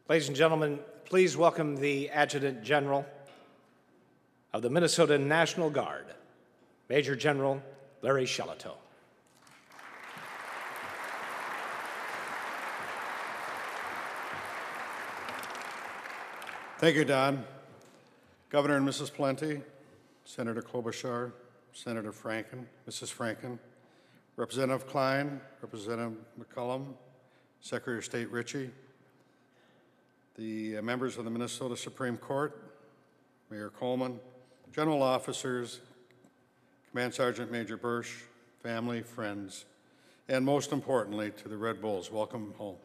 Ladies and gentlemen, please welcome the Adjutant General of the Minnesota National Guard, Major General Larry Shellito. Thank you, Don. Governor and Mrs. Plenty, Senator Klobuchar, Senator Franken, Mrs. Franken, Representative Klein, Representative McCollum, Secretary of State Ritchie, the members of the Minnesota Supreme Court, Mayor Coleman, general officers, Command Sergeant Major Bursch, family, friends, and most importantly, to the Red Bulls, welcome home.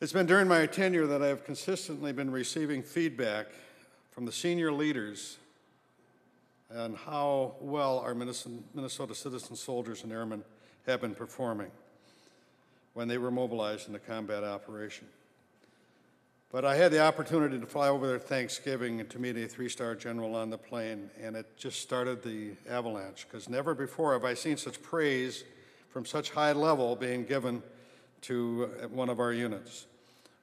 It's been during my tenure that I have consistently been receiving feedback from the senior leaders on how well our Minnesota citizen soldiers and airmen have been performing when they were mobilized into combat operation. But I had the opportunity to fly over there Thanksgiving and to meet a three-star general on the plane, and it just started the avalanche, because never before have I seen such praise from such high level being given to one of our units.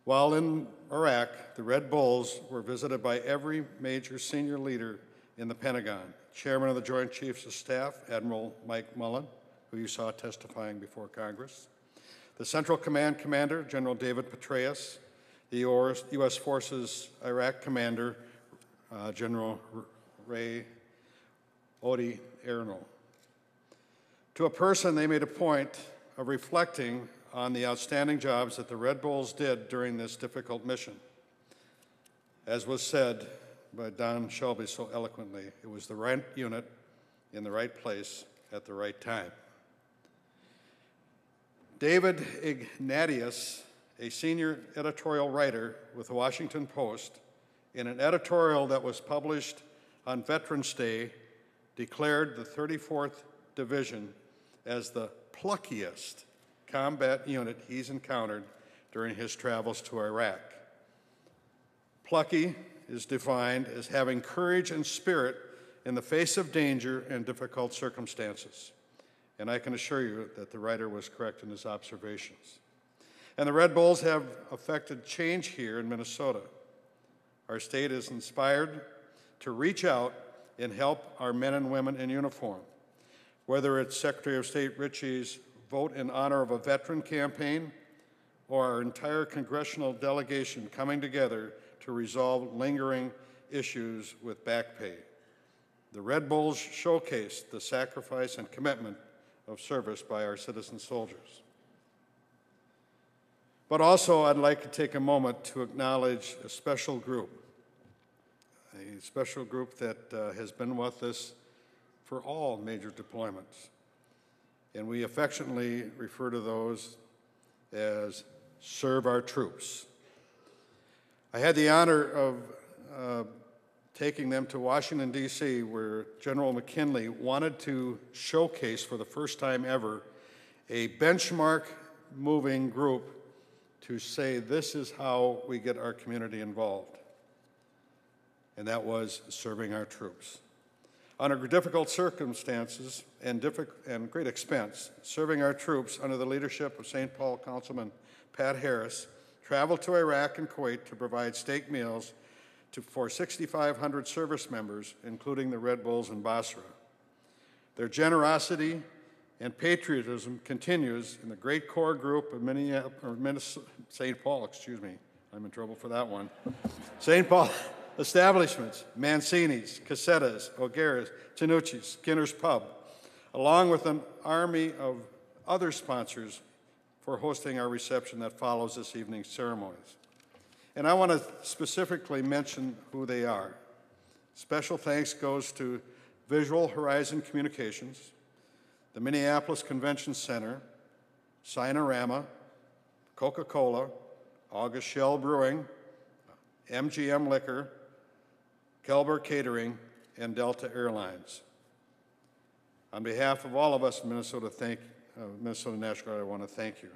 While in Iraq, the Red Bulls were visited by every major senior leader in the Pentagon. Chairman of the Joint Chiefs of Staff, Admiral Mike Mullen, who you saw testifying before Congress. The Central Command Commander, General David Petraeus. The U.S. Forces Iraq Commander, General Ray Odierno. To a person, they made a point of reflecting on the outstanding jobs that the Red Bulls did during this difficult mission. As was said by Don Shelby so eloquently, it was the right unit in the right place at the right time. David Ignatius, a senior editorial writer with the Washington Post, in an editorial that was published on Veterans Day, declared the 34th Division as the pluckiest combat unit he's encountered during his travels to Iraq. Plucky is defined as having courage and spirit in the face of danger and difficult circumstances. And I can assure you that the writer was correct in his observations. And the Red Bulls have affected change here in Minnesota. Our state is inspired to reach out and help our men and women in uniform, whether it's Secretary of State Ritchie's Vote in Honor of a Veteran campaign or our entire congressional delegation coming together to resolve lingering issues with back pay. The Red Bulls showcased the sacrifice and commitment of service by our citizen soldiers. But also, I'd like to take a moment to acknowledge a special group that has been with us for all major deployments. And we affectionately refer to those as Serve Our Troops. I had the honor of taking them to Washington, D.C., where General McKinley wanted to showcase for the first time ever a benchmark-moving group to say this is how we get our community involved. And that was serving our troops. Under difficult circumstances and great expense, serving our troops under the leadership of St. Paul Councilman Pat Harris traveled to Iraq and Kuwait to provide steak meals for 6,500 service members, including the Red Bulls in Basra. Their generosity and patriotism continues in the great core group of St. Paul, I'm in trouble for that one. St. Paul establishments, Mancini's, Casetas, O'Gara's, Tanucci's, Skinner's Pub, along with an army of other sponsors for hosting our reception that follows this evening's ceremonies. And I want to specifically mention who they are. Special thanks goes to Visual Horizon Communications, the Minneapolis Convention Center, Sinorama, Coca-Cola, August Shell Brewing, MGM Liquor, Kelber Catering, and Delta Airlines. On behalf of all of us in Minnesota National Guard, I want to thank you.